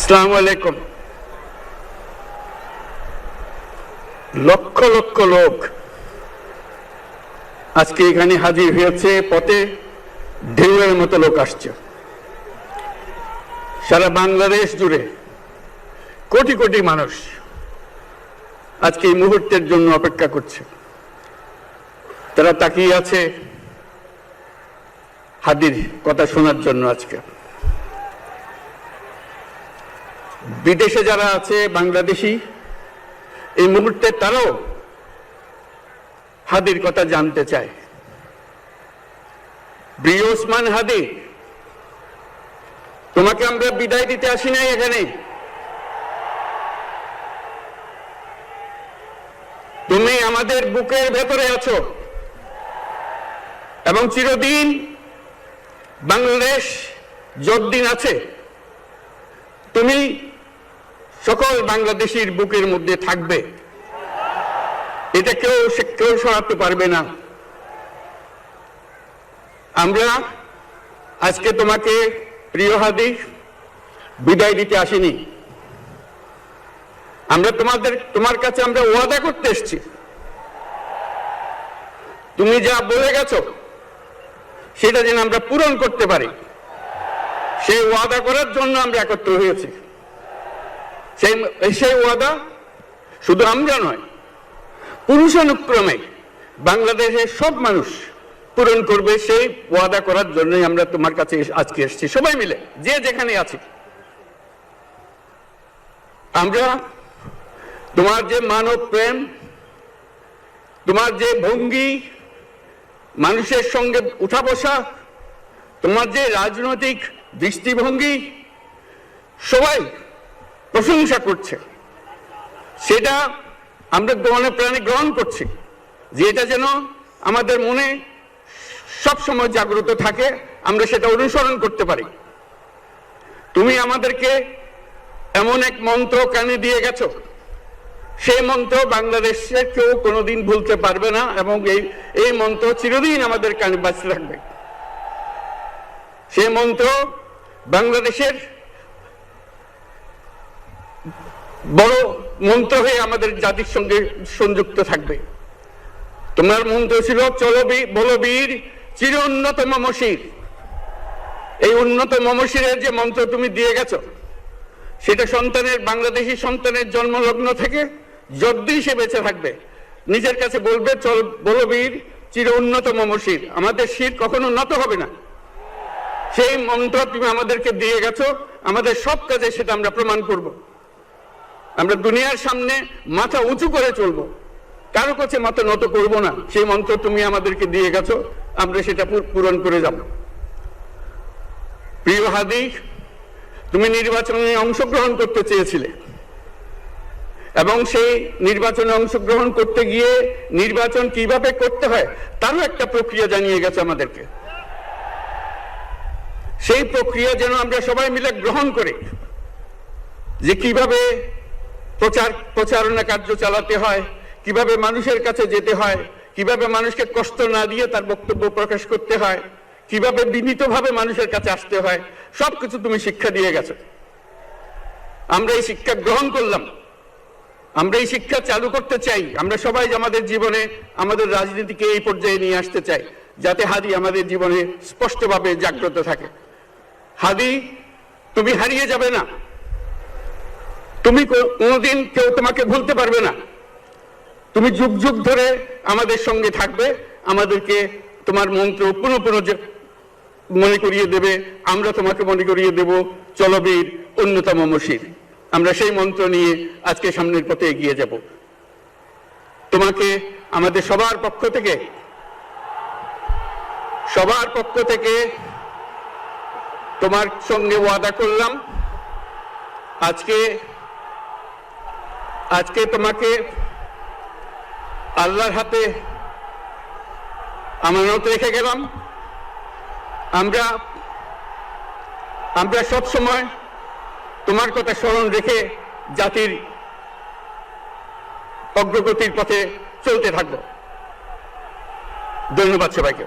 আসসালামু আলাইকুম। লক্ষ লক্ষ লোক আজকে এখানে হাজির হয়েছে, পথে ঢেউয়ের মতো লোক আসছে। সারা বাংলাদেশ জুড়ে কোটি কোটি মানুষ আজকে এই মুহূর্তের জন্য অপেক্ষা করছে। তারা তাকিয়ে আছে হাদির কথা শোনার জন্য। আজকে বিদেশে যারা আছে বাংলাদেশি, এই মুহূর্তে তারাও হাদির কথা জানতে চায়। প্রিয় ওসমান হাদি, তোমাকে আমরা বিদায় দিতে আসি নাই এখানে। তুমি আমাদের বুকের ভেতরে আছো এবং চিরদিন বাংলাদেশ যতদিন আছে তুমি সকল বাংলাদেশির বুকের মধ্যে থাকবে। এটা কেউ সরাতে পারবে না। আমরা আজকে তোমাকে প্রিয় হাদি বিদায় দিতে আসিনি। আমরা তোমার কাছে আমরা ওয়াদা করতে এসেছি। তুমি যা বলে গেছো সেটা যেন আমরা পূরণ করতে পারি, সেই ওয়াদা করার জন্য আমরা একত্র হয়েছি। সেই ওয়াদা শুধু আমরা নয়, পুরুষানুক্রমে বাংলাদেশের সব মানুষ পূরণ করবে। সেই ওয়াদা করার জন্যই আমরা তোমার কাছে আজকে এসেছি, সবাই মিলে যে যেখানে আছি। আমরা তোমার যে মানব প্রেম, তোমার যে ভঙ্গি, মানুষের সঙ্গে উঠা বসা, তোমার যে রাজনৈতিক দৃষ্টিভঙ্গি, সবাই প্রশংসা করছে। সেটা আমরা মনে প্রাণে গ্রহণ করছি, যে এটা যেন আমাদের মনে সব সময় জাগ্রত থাকে, আমরা সেটা অনুসরণ করতে পারি। তুমি আমাদেরকে এমন এক মন্ত্র কানে দিয়ে গেছো, সেই মন্ত্র বাংলাদেশের কেউ কোনোদিন ভুলতে পারবে না এবং এই মন্ত্র চিরদিন আমাদের কানে বাঁচতে থাকবে। সেই মন্ত্র বাংলাদেশের বড় মন্ত্র হয়ে আমাদের জাতির সঙ্গে সংযুক্ত থাকবে। তোমার মন্ত্র ছিল চলো বলো বীর চির উন্নত মমশির। এই উন্নত মমশিরের যে মন্ত্র তুমি দিয়ে গেছো, সেটা বাংলাদেশি সন্তানের জন্মলগ্ন থেকে যতদিন সে বেঁচে থাকবে নিজের কাছে বলবে চল বলো বীর চির উন্নত মমশির। আমাদের শির কখনো নত হবে না। সেই মন্ত্র তুমি আমাদেরকে দিয়ে গেছো, আমাদের সব কাজে সেটা আমরা প্রমাণ করব। আমরা দুনিয়ার সামনে মাথা উঁচু করে চলবো, কারো কাছে মাথা নত করব না। সেই মন্ত্র তুমি আমাদেরকে দিয়ে গেছো, আমরা সেটা পূরণ করে যাব। প্রিয় হাদি, তুমি নির্বাচনে অংশগ্রহণ করতে চেয়েছিলে এবং সেই নির্বাচনে অংশগ্রহণ করতে গিয়ে নির্বাচন কিভাবে করতে হয় তারও একটা প্রক্রিয়া জানিয়ে গেছে আমাদেরকে। সেই প্রক্রিয়া যেন আমরা সবাই মিলে গ্রহণ করে, যে কিভাবে প্রচারণা কার্য চালাতে হয়, কিভাবে মানুষের কাছে যেতে হয়, কিভাবে মানুষকে কষ্ট না দিয়ে তার বক্তব্য প্রকাশ করতে হয়, কিভাবে বিনীতভাবে মানুষের কাছে আসতে হয়, সবকিছু তুমি শিক্ষা দিয়ে গেছো। আমরা এই শিক্ষা গ্রহণ করলাম, আমরা এই শিক্ষা চালু করতে চাই। আমরা সবাই আমাদের জীবনে আমাদের রাজনীতিকে এই পর্যায়ে নিয়ে আসতে চাই, যাতে হাদি আমাদের জীবনে স্পষ্টভাবে জাগ্রত থাকে। হাদি, তুমি হারিয়ে যাবে না। তুমি কোনোদিন কেউ তোমাকে ভুলতে পারবে না। তুমি যুগ যুগ ধরে আমাদের সঙ্গে থাকবে, আমাদেরকে তোমার মন্ত্র পুনঃ পুনঃ মনে করিয়ে দেবে। আমরা তোমাকে মনে করিয়ে দেব চলো বীর উন্নত মমশির। আমরা সেই মন্ত্র নিয়ে আজকে সামনের পথে এগিয়ে যাব। তোমাকে আমাদের সবার পক্ষ থেকে তোমার সঙ্গে ওয়াদা করলাম, আজকে তোমাকে আল্লাহর হাতে আমানত রেখে গেলাম। আমরা সব সময় তোমার কথা স্মরণ রেখে জাতির অগ্রগতির পথে চলতে থাকব। ধন্যবাদ সবাইকে।